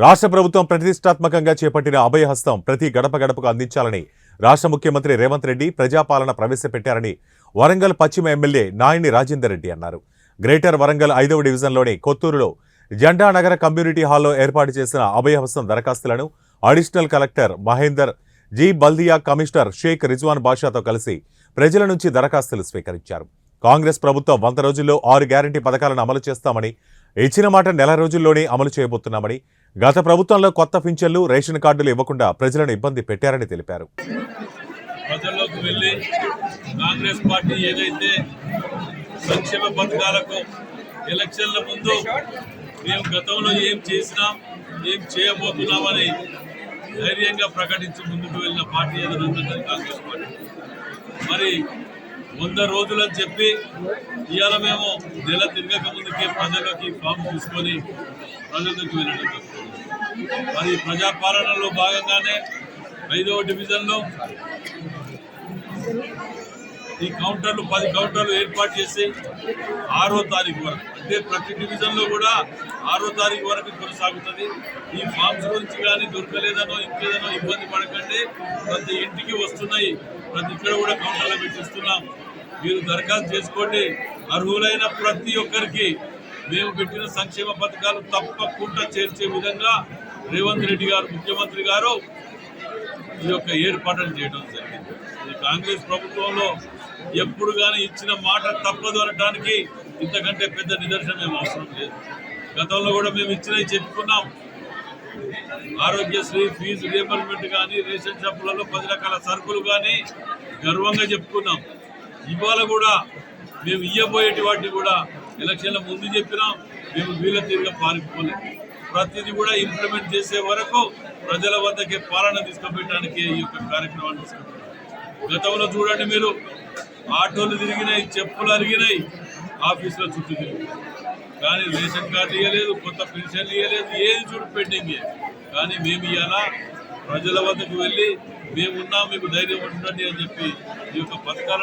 రాష్ట్ర ప్రభుత్వం ప్రతిష్టాత్మకంగా చేపట్టిన అభయహస్తం ప్రతి గడప గడపకు అందించాలని రాష్ట్ర ముఖ్యమంత్రి రేవంత్ రెడ్డి ప్రజాపాలన ప్రవేశపెట్టారని వరంగల్ పశ్చిమ ఎమ్మెల్యే నాయని రాజేందర్ రెడ్డి అన్నారు. గ్రేటర్ వరంగల్ 5వ డివిజన్లోని కొత్తూరులో జెండానగర కమ్యూనిటీ హాల్లో ఏర్పాటు చేసిన అభయహస్తం దరఖాస్తులను అడిషనల్ కలెక్టర్ మహేందర్ జీ బల్దియా, కమిషనర్ షేక్ రిజ్వాన్ బాషాతో కలిసి ప్రజల నుంచి దరఖాస్తులు స్వీకరించారు. కాంగ్రెస్ ప్రభుత్వం 100 రోజుల్లో 6 గ్యారంటీ పథకాలను అమలు చేస్తామని, ఇచ్చిన మాట నెల రోజుల్లోనే అమలు చేయబోతున్నామని, గత ప్రభుత్వంలో కొత్త పింఛన్లు, రేషన్ కార్డులు ఇవ్వకుండా ప్రజలను ఇబ్బంది పెట్టారని తెలిపారు. ప్రజల్లోకి వెళ్ళి కాంగ్రెస్ పార్టీ ఏదైతే సంక్షేమ పథకాలకు ఎలక్షన్ల ముందు మేము గతంలో ఏం చేసినాం, ఏం చేయబోతున్నామని ధైర్యంగా ప్రకటించి ముందుకు వెళ్ళిన పార్టీ ఏదైనా కాంగ్రెస్ పార్టీ. మరి 100 రోజులని చెప్పి ఇవాళ మేము నెల తిరగక ముందుకే ప్రజలకి ఫామ్ తీసుకొని ప్రజలకు వెళ్ళడం. మరి ప్రజాపాలనలో భాగంగానే 5వ డివిజన్లో ఈ కౌంటర్లు 10 కౌంటర్లు ఏర్పాటు చేసి 6వ తారీఖు వరకు, అంటే ప్రతి డివిజన్లో కూడా 6వ తారీఖు వరకు కొనసాగుతుంది. ఈ ఫామ్స్ గురించి కానీ దొరకలేదనో ఇంకేదనో ఇబ్బంది పడకండి, ప్రతి ఇంటికి వస్తున్నాయి, ప్రతి ఇక్కడ కూడా కౌంటర్లో పెట్టిస్తున్నాం. మీరు దరఖాస్తు చేసుకోండి. అర్హులైన ప్రతి ఒక్కరికి మేము పెట్టిన సంక్షేమ పథకాలు తప్పకుండా చేర్చే విధంగా రేవంత్ రెడ్డి గారు, ముఖ్యమంత్రి గారు ఈ యొక్క ఏర్పాటును చేయడం జరిగింది. ఈ కాంగ్రెస్ ప్రభుత్వంలో ఎప్పుడు కానీ ఇచ్చిన మాట తప్పదు అనడానికి ఇంతకంటే పెద్ద నిదర్శనం ఏం అవసరం లేదు. గతంలో కూడా మేము ఇచ్చినవి చెప్పుకున్నాం. ఆరోగ్యశ్రీ ఫీజు రియంబర్స్మెంట్ కానీ, రేషన్ షాపులలో 10 రకాల సరుకులు కానీ గర్వంగా చెప్పుకున్నాం. ఇవాళ కూడా మేము ఇయ్యబోయేటి వాటిని కూడా ఎలక్షన్ల ముందు చెప్పినాం. మేము వీళ్ళ తీరుగా పాల్గొనలేదు. ప్రతిదీ కూడా ఇంప్లిమెంట్ చేసే వరకు ప్రజల వద్దకే పాలన తీసుకుపెట్టడానికి ఈ యొక్క కార్యక్రమాన్ని తీసుకుంటున్నాం. గతంలో చూడండి, మీరు ఆటోలు తిరిగినాయి, చెప్పులు అరిగినాయి, ఆఫీసులో చుట్టూ తిరిగి, కానీ రేషన్ కార్డు ఇవ్వలేదు, కొత్త పెన్షన్లు ఇవ్వలేదు, ఏది చూడు పెండింగ్. కానీ మేము ఇవాళ ప్రజల వద్దకు వెళ్ళి మేమున్నాం, మీకు ధైర్యం ఉండండి అని చెప్పి ఈ యొక్క పథకాలను